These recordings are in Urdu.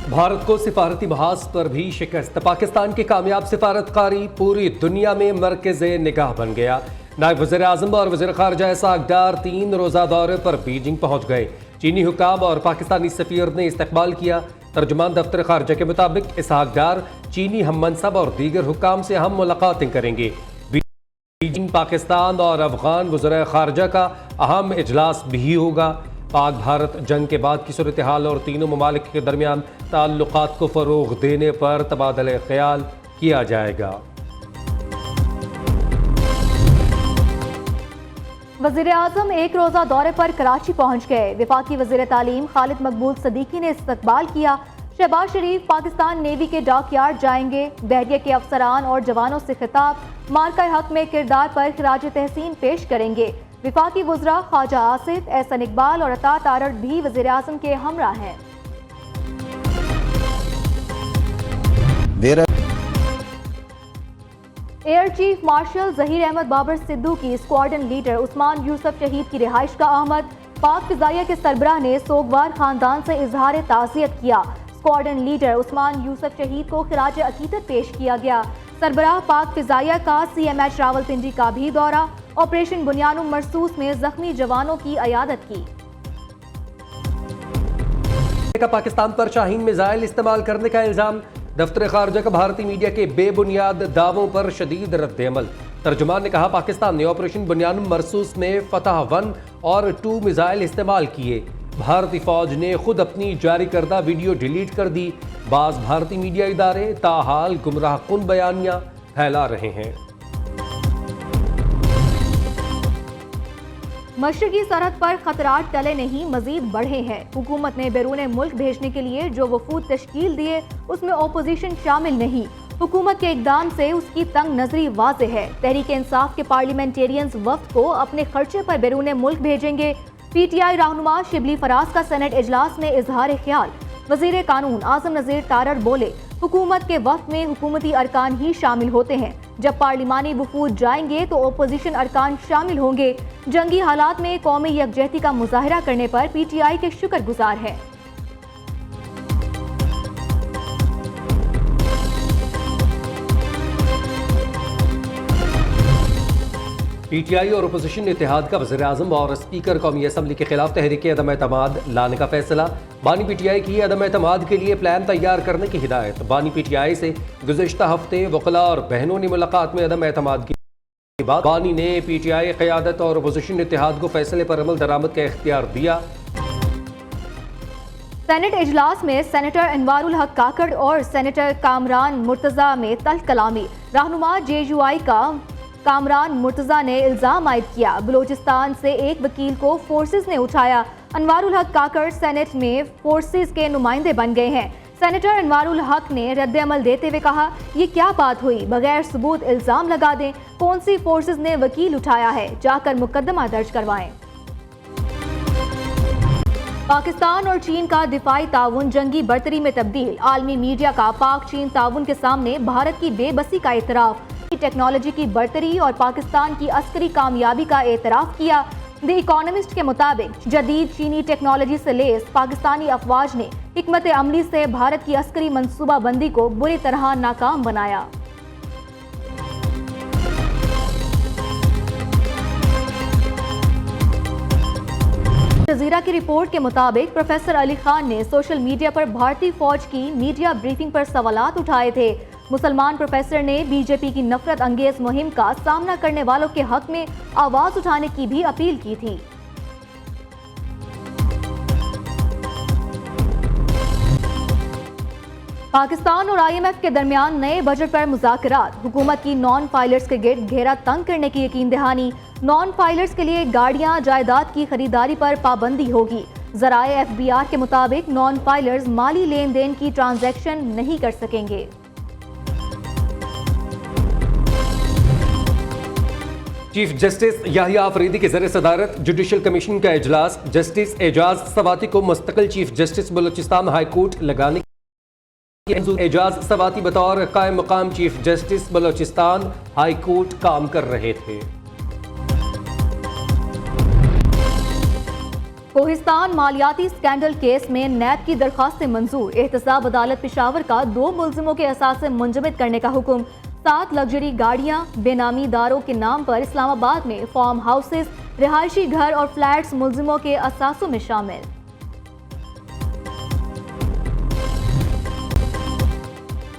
بھارت کو سفارتی محاذ پر بھی شکست، پاکستان کی کامیاب سفارتکاری پوری دنیا میں مرکز نگاہ بن گیا۔ نائب وزیر اعظم اور وزیر خارجہ اسحاق ڈار 3 روزہ دورے پر بیجنگ پہنچ گئے۔ چینی حکام اور پاکستانی سفیر نے استقبال کیا۔ ترجمان دفتر خارجہ کے مطابق اسحاق ڈار چینی ہم منصب اور دیگر حکام سے ہم ملاقاتیں کریں گے۔ بیجنگ پاکستان اور افغان وزراء خارجہ کا اہم اجلاس بھی ہوگا۔ پاک بھارت جنگ کے بعد کی صورتحال اور تینوں ممالک کے درمیان تعلقات کو فروغ دینے پر تبادلہ خیال کیا جائے گا۔ وزیر اعظم 1 روزہ دورے پر کراچی پہنچ گئے۔ وفاقی وزیر تعلیم خالد مقبول صدیقی نے استقبال کیا۔ شہباز شریف پاکستان نیوی کے ڈاک یارڈ جائیں گے۔ بحریہ کے افسران اور جوانوں سے خطاب، مارکہ حق میں کردار پر خراج تحسین پیش کریں گے۔ وفاقی وزراء خواجہ آصف، احسن اقبال اور عطا تارڑ بھی وزیر اعظم کے ہمراہ ہیں۔ Air chief marshal Zaheer Ahmed Babar Sidhu کی اسکواڈرن لیڈر عثمان یوسف شہید کی رہائش کا آمد۔ پاک فضائیہ کے سربراہ نے سوگوار خاندان سے اظہار تعزیت کیا۔ اسکواڈرن لیڈر عثمان یوسف شہید کو خراج عقیدت پیش کیا گیا۔ سربراہ پاک فضائیہ کا CMH راولپنڈی کا بھی دورہ، آپریشن بنیان مرصوص میں زخمی جوانوں کی عیادت کی۔ پاکستان پر شاہین میزائل استعمال کرنے کا الزام، دفتر خارجہ کا بھارتی میڈیا کے بے بنیاد دعووں پر شدید رد عمل۔ ترجمان نے کہا پاکستان نے آپریشن بنیان مرصوص میں فتح 1 اور 2 میزائل استعمال کیے۔ بھارتی فوج نے خود اپنی جاری کردہ ویڈیو ڈیلیٹ کر دی۔ بعض بھارتی میڈیا ادارے تاحال گمراہ کن بیانیہ پھیلا رہے ہیں۔ مشرقی سرحد پر خطرات ٹلے نہیں، مزید بڑھے ہیں۔ حکومت نے بیرون ملک بھیجنے کے لیے جو وفود تشکیل دیے اس میں اپوزیشن شامل نہیں۔ حکومت کے اقدام سے اس کی تنگ نظری واضح ہے۔ تحریک انصاف کے پارلیمنٹیرینز وفد کو اپنے خرچے پر بیرون ملک بھیجیں گے۔ PTI رہنما شبلی فراز کا سینٹ اجلاس میں اظہار خیال۔ وزیر قانون اعظم نذیر تارڑ بولے حکومت کے وفد میں حکومتی ارکان ہی شامل ہوتے ہیں، جب پارلیمانی وفود جائیں گے تو اپوزیشن ارکان شامل ہوں گے۔ جنگی حالات میں قومی یکجہتی کا مظاہرہ کرنے پر PTI کے شکر گزار ہے۔ PTI اور اپوزیشن اتحاد کا وزیر اعظم اور اسپیکر قومی اسمبلی کے خلاف تحریک عدم اعتماد لانے کا فیصلہ۔ بانی PTI کی عدم اعتماد کے لیے پلان تیار کرنے کی ہدایت۔ بانی PTI سے گزشتہ ہفتے وکلاء اور بہنوں نے ملاقات میں عدم اعتماد کی بات۔ بانی نے PTI قیادت اور اپوزیشن اتحاد کو فیصلے پر عمل درآمد کا اختیار دیا۔ سینٹ اجلاس میں سینیٹر انوار الحق کاکڑ اور سینیٹر کامران مرتضیٰ میں تلخ کلامی۔ رہنما JUI کا کامران مرتضیٰ نے الزام عائد کیا بلوچستان سے ایک وکیل کو فورسز نے اٹھایا۔ انوار الحق کاکڑ سینٹ میں فورسز کے نمائندے بن گئے ہیں۔ سینیٹر انوار الحق نے رد عمل دیتے ہوئے کہا یہ کیا بات ہوئی، بغیر ثبوت الزام لگا دیں، کون سی فورسز نے وکیل اٹھایا ہے، جا کر مقدمہ درج کروائیں۔ پاکستان اور چین کا دفاعی تعاون جنگی برتری میں تبدیل۔ عالمی میڈیا کا پاک چین تعاون کے سامنے بھارت کی بے بسی کا اعتراف۔ ٹیکنالوجی کی برتری اور پاکستان کی عسکری کامیابی کا اعتراف کیا۔ دی اکانومسٹ کے مطابق جدید چینی ٹیکنالوجی سے لیس پاکستانی افواج نے حکمت عملی سے بھارت کی عسکری منصوبہ بندی کو بری طرح ناکام بنایا۔ جزیرہ کی رپورٹ کے مطابق پروفیسر علی خان نے سوشل میڈیا پر بھارتی فوج کی میڈیا بریفنگ پر سوالات اٹھائے تھے۔ مسلمان پروفیسر نے BJP کی نفرت انگیز مہم کا سامنا کرنے والوں کے حق میں آواز اٹھانے کی بھی اپیل کی تھی۔ پاکستان اور IMF کے درمیان نئے بجٹ پر مذاکرات۔ حکومت کی نان فائلرز کے گرد گھیرا تنگ کرنے کی یقین دہانی۔ نان فائلرز کے لیے گاڑیاں جائیداد کی خریداری پر پابندی ہوگی۔ ذرائع FBR کے مطابق نان فائلرز مالی لین دین کی ٹرانزیکشن نہیں کر سکیں گے۔ چیف جسٹس یحییٰ آفریدی کی زیر صدارت جوڈیشل کمیشن کا اجلاس۔ جسٹس اعجاز سواتی کو مستقل chief justice Balochistan high court لگانے کی منظوری۔ اعجاز سواتی بطور قائم مقام chief justice Balochistan high court کام کر رہے تھے۔ کوہستان مالیاتی اسکینڈل کیس میں نیب کی درخواست منظور، احتساب عدالت پشاور کا 2 ملزموں کے اثاثے منجمد کرنے کا حکم، 7 لگژری گاڑیاں بے نامی داروں کے نام پر اسلام آباد میں فارم ہاؤسز، رہائشی گھر اور فلیٹس ملزموں کے اثاثوں میں شامل۔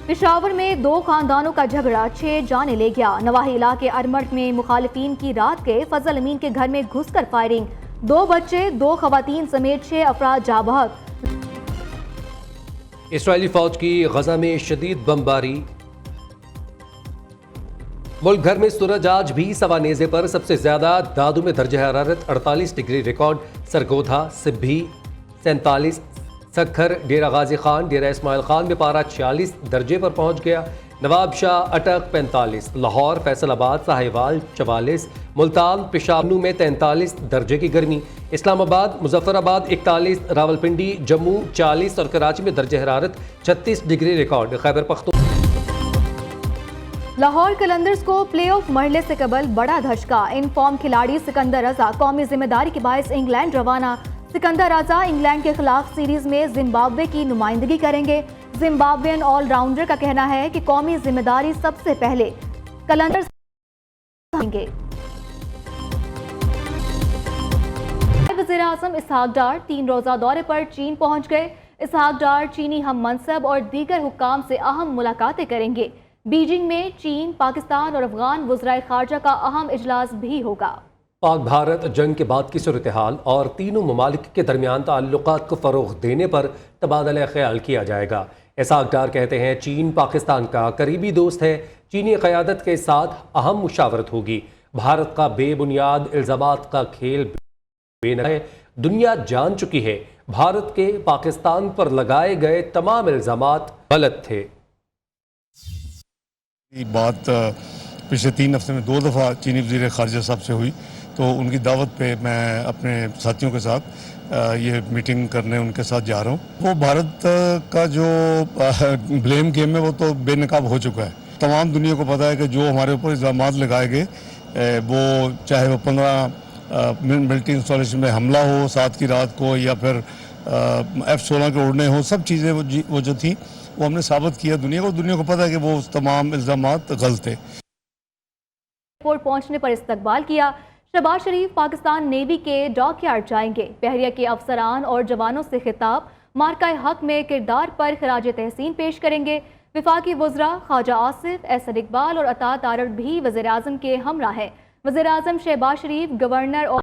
پشاور میں 2 خاندانوں کا جھگڑا 6 جانیں لے گیا، نواحی علاقے ارمٹ میں مخالفین کی رات کے فضل امین کے گھر میں گھس کر فائرنگ، 2 بچے 2 خواتین سمیت 6 افراد جاں بحق۔ اسرائیلی فوج کی غزہ میں شدید بمباری، ملک بھر میں سورج آج بھی سوانیزے پر سب سے زیادہ، دادو میں درجہ حرارت 48 ڈگری ریکارڈ، سرگودھا، سبھی 47، سکھر، ڈیرہ غازی خان، ڈیرہ اسماعیل خان میں پارہ 46 درجے پر پہنچ گیا، نواب شاہ اٹک 45، لاہور، فیصل آباد، ساہیوال 44، ملتان، پشاور میں 43 درجے کی گرمی، اسلام آباد، مظفر آباد 41، راولپنڈی، جموں 40 اور کراچی میں درجہ حرارت 36 ڈگری ریکارڈ۔ خیبر پختونخوا لاہور قلندرز کو پلے آف مرحلے سے قبل بڑا دھچکا، ان فارم کھلاڑی سکندر رضا قومی ذمہ داری کے باعث انگلینڈ روانہ، سکندر رضا انگلینڈ کے خلاف سیریز میں زمبابوے کی نمائندگی کریں گے، زمبابوین آل راؤنڈر کا کہنا ہے کہ قومی ذمہ داری سب سے پہلے قلندرز کریں گے۔ وزیر اعظم اسحاق ڈار 3 روزہ دورے پر چین پہنچ گئے، اسحاق ڈار چینی ہم منصب اور دیگر حکام سے اہم ملاقاتیں کریں گے، بیجنگ میں چین، پاکستان اور افغان وزرائے خارجہ کا اہم اجلاس بھی ہوگا۔ پاک بھارت جنگ کے بعد کی صورتحال اور تینوں ممالک کے درمیان تعلقات کو فروغ دینے پر تبادلہ خیال کیا جائے گا۔ اسحاق ڈار کہتے ہیں چین پاکستان کا قریبی دوست ہے، چینی قیادت کے ساتھ اہم مشاورت ہوگی، بھارت کا بے بنیاد الزامات کا کھیل بے نقص ہے، دنیا جان چکی ہے بھارت کے پاکستان پر لگائے گئے تمام الزامات غلط تھے۔ یہ بات پچھلے 3 ہفتے میں 2 دفعہ چینی وزیر خارجہ صاحب سے ہوئی، تو ان کی دعوت پہ میں اپنے ساتھیوں کے ساتھ یہ میٹنگ کرنے ان کے ساتھ جا رہا ہوں۔ وہ بھارت کا جو بلیم گیم ہے وہ تو بے نقاب ہو چکا ہے، تمام دنیا کو پتہ ہے کہ جو ہمارے اوپر الزامات لگائے گئے، وہ چاہے وہ 15 ملٹری انسٹالیشن میں حملہ ہو 7 کی رات کو، یا پھر F-16 کے اڑنے ہوں، سب چیزیں وہ جو تھیں وہ ہم نے ثابت کیا دنیا کو پتہ ہے کہ وہ تمام الزامات غلط تھے۔ ایئرپورٹ پہنچنے پر استقبال کیا، شہباز شریف پاکستان نیوی کے ڈاک یارڈ جائیں گے، بحریہ کے افسران اور جوانوں سے خطاب، مارکہ حق میں کردار پر خراج تحسین پیش کریں گے، وفاقی وزراء خواجہ آصف، احسن اقبال اور عطا تارڑ بھی وزیر اعظم کے ہمراہ ہیں، وزیر اعظم شہباز شریف گورنر اور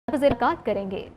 ملاقات کریں گے۔